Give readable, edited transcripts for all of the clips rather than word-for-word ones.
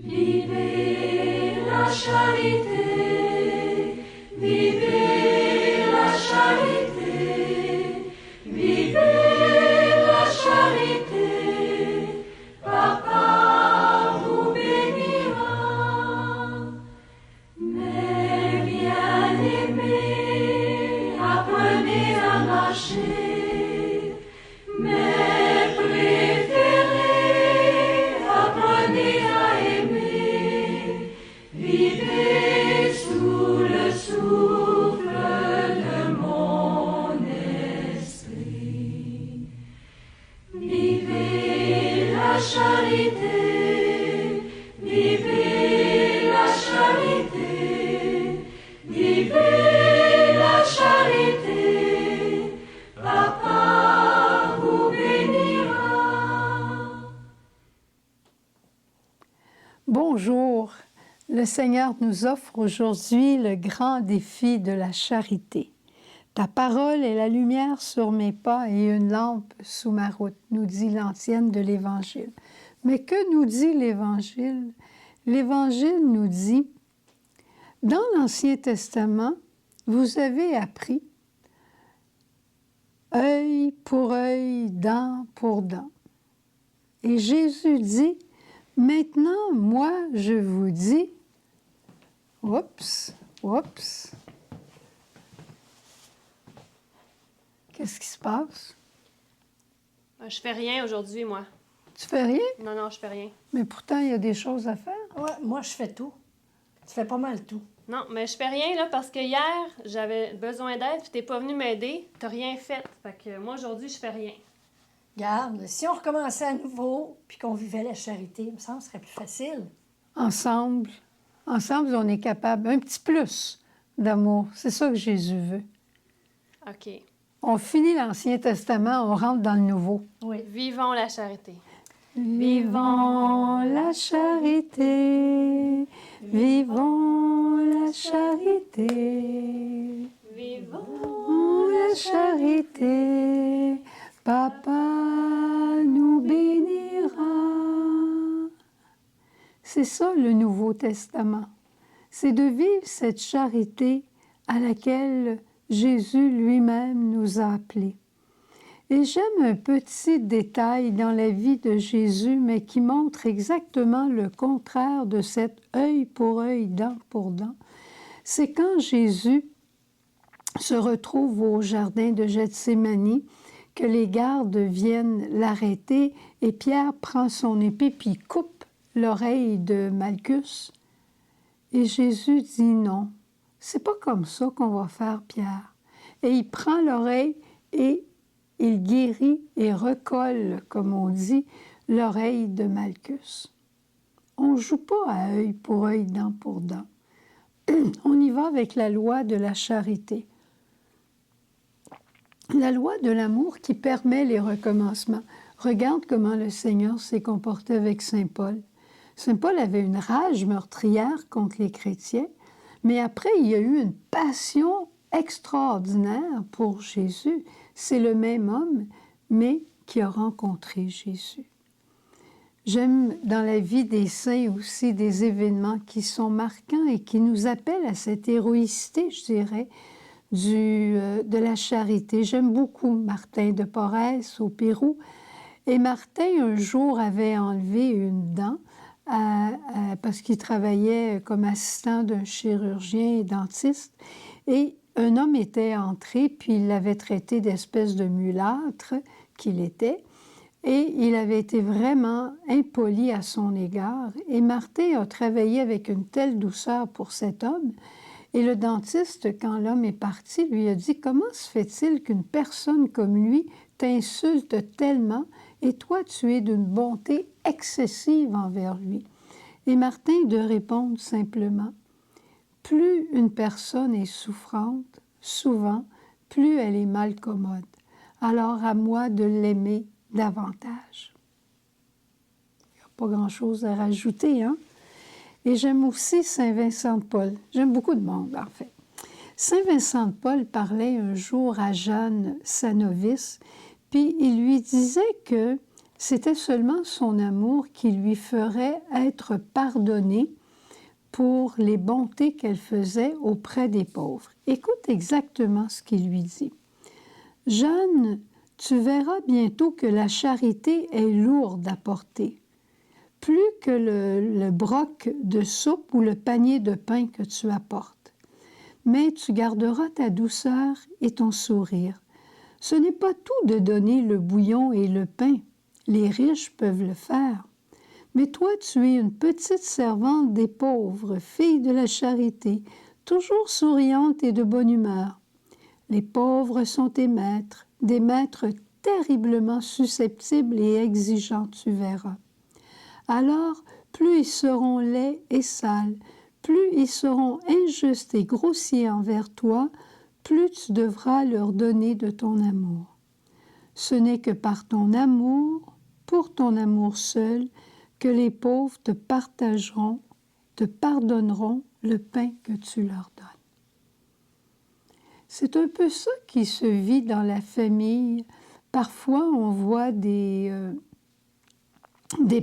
Vivez la charité, vivez la charité, vivez la charité, Papa vous bénira. Mes bien-aimés, apprenez à marcher, mes préférés, apprenez à aimer, vivez sous le souffle de mon esprit. Vivez la charité, vivez la charité, vivez la charité, Papa vous bénira. Bonjour, le Seigneur nous offre aujourd'hui le grand défi de la charité. Ta parole est la lumière sur mes pas et une lampe sous ma route, nous dit l'ancienne de l'Évangile. Mais que nous dit l'Évangile? L'Évangile nous dit, dans l'Ancien Testament, vous avez appris œil pour œil, dent pour dent. Et Jésus dit, maintenant, moi, je vous dis, oups, qu'est-ce qui se passe? Je fais rien aujourd'hui, moi. Tu fais rien? Non, je fais rien. Mais pourtant, il y a des choses à faire. Ouais, moi, je fais tout. Tu fais pas mal tout. Non, mais je fais rien, là, parce que hier, j'avais besoin d'aide, puis t'es pas venu m'aider. T'as rien fait. Fait que moi, aujourd'hui, je fais rien. Garde, si on recommençait à nouveau, puis qu'on vivait la charité, il me semble que ce serait plus facile. Ensemble, on est capable. Un petit plus d'amour. C'est ça que Jésus veut. OK. On finit l'Ancien Testament, on rentre dans le Nouveau. Oui. Vivons la charité. Vivons la charité, vivons la charité, Vivons la charité, Papa nous bénira. C'est ça le Nouveau Testament, c'est de vivre cette charité à laquelle Jésus lui-même nous a appelés. Et j'aime un petit détail dans la vie de Jésus, mais qui montre exactement le contraire de cet œil pour œil, dent pour dent. C'est quand Jésus se retrouve au jardin de Gethsémani, que les gardes viennent l'arrêter, et Pierre prend son épée puis coupe l'oreille de Malchus. Et Jésus dit non, c'est pas comme ça qu'on va faire, Pierre. Et il prend l'oreille et il guérit et recolle, comme on dit, l'oreille de Malchus. On ne joue pas à œil pour œil, dent pour dent. On y va avec la loi de la charité. La loi de l'amour qui permet les recommencements. Regarde comment le Seigneur s'est comporté avec Saint Paul. Saint Paul avait une rage meurtrière contre les chrétiens, mais après, il y a eu une passion extraordinaire pour Jésus. C'est le même homme, mais qui a rencontré Jésus. J'aime dans la vie des saints aussi des événements qui sont marquants et qui nous appellent à cette héroïcité, je dirais, de la charité. J'aime beaucoup Martin de Porres au Pérou. Et Martin, un jour, avait enlevé une dent parce qu'il travaillait comme assistant d'un chirurgien et dentiste. Et un homme était entré, puis il l'avait traité d'espèce de mulâtre qu'il était, et il avait été vraiment impoli à son égard. Et Martin a travaillé avec une telle douceur pour cet homme, et le dentiste, quand l'homme est parti, lui a dit « Comment se fait-il qu'une personne comme lui t'insulte tellement, et toi tu es d'une bonté excessive envers lui ?» Et Martin de répondre simplement « Plus une personne est souffrante, souvent, plus elle est malcommode. Alors à moi de l'aimer davantage. » Il n'y a pas grand-chose à rajouter, hein? Et j'aime aussi Saint Vincent de Paul. J'aime beaucoup de monde, en fait. Saint Vincent de Paul parlait un jour à Jeanne, sa novice, puis il lui disait que C'était seulement son amour qui lui ferait être pardonnée pour les bontés qu'elle faisait auprès des pauvres. Écoute exactement ce qu'il lui dit. « Jeune, tu verras bientôt que la charité est lourde à porter, plus que le broc de soupe ou le panier de pain que tu apportes. Mais tu garderas ta douceur et ton sourire. Ce n'est pas tout de donner le bouillon et le pain. Les riches peuvent le faire. Mais toi, tu es une petite servante des pauvres, fille de la charité, toujours souriante et de bonne humeur. Les pauvres sont tes maîtres, des maîtres terriblement susceptibles et exigeants, tu verras. Alors, plus ils seront laids et sales, plus ils seront injustes et grossiers envers toi, plus tu devras leur donner de ton amour. Ce n'est que par ton amour, pour ton amour seul, que les pauvres te partageront, te pardonneront le pain que tu leur donnes. » C'est un peu ça qui se vit dans la famille. Parfois, on voit des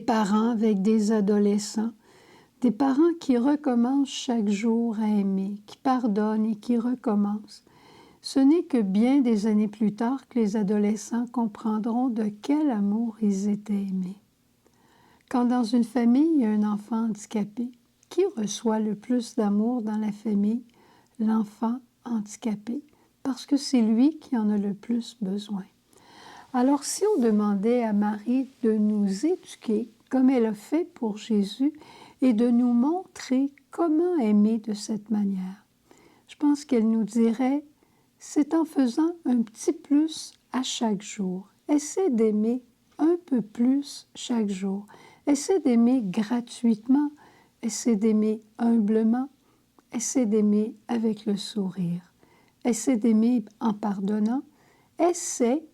parents avec des adolescents, des parents qui recommencent chaque jour à aimer, qui pardonnent et qui recommencent. Ce n'est que bien des années plus tard que les adolescents comprendront de quel amour ils étaient aimés. Quand dans une famille, il y a un enfant handicapé, qui reçoit le plus d'amour dans la famille? L'enfant handicapé, parce que c'est lui qui en a le plus besoin. Alors, si on demandait à Marie de nous éduquer, comme elle a fait pour Jésus, et de nous montrer comment aimer de cette manière, je pense qu'elle nous dirait, c'est en faisant un petit plus à chaque jour. Essaie d'aimer un peu plus chaque jour. Essaie d'aimer gratuitement. Essaie d'aimer humblement. Essaie d'aimer avec le sourire. Essaie d'aimer en pardonnant. Essaie,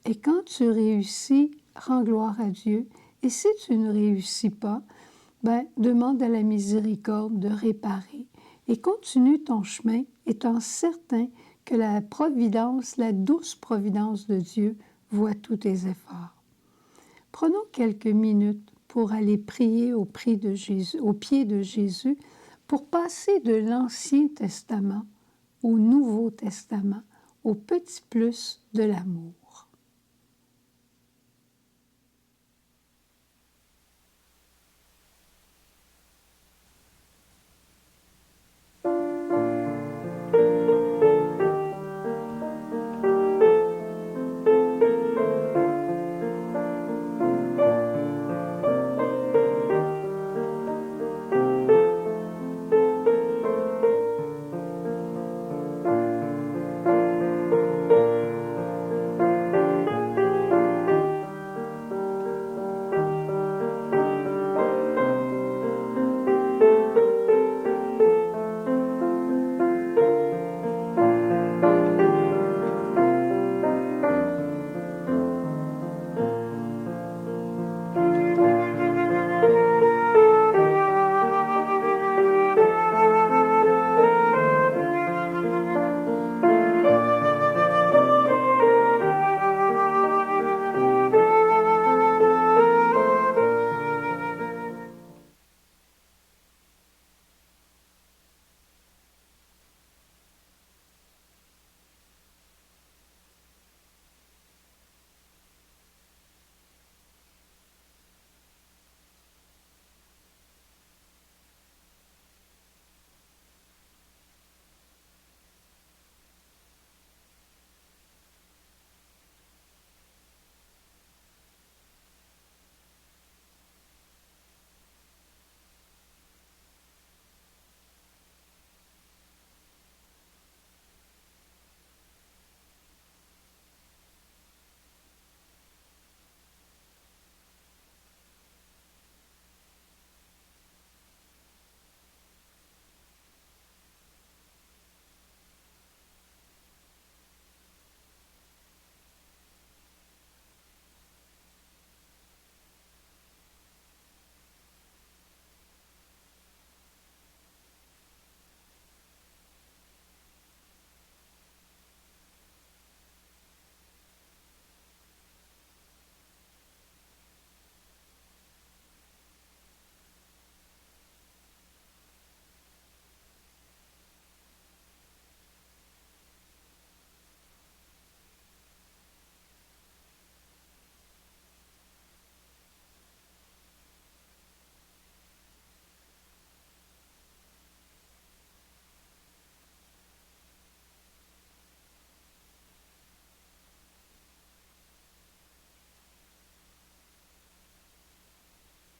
et quand tu réussis, rends gloire à Dieu. Et si tu ne réussis pas, demande à la miséricorde de réparer. Et continue ton chemin, étant certain que la providence, la douce providence de Dieu, voit tous tes efforts. Prenons quelques minutes pour aller prier au pied de Jésus, pour passer de l'Ancien Testament au Nouveau Testament, au petit plus de l'amour.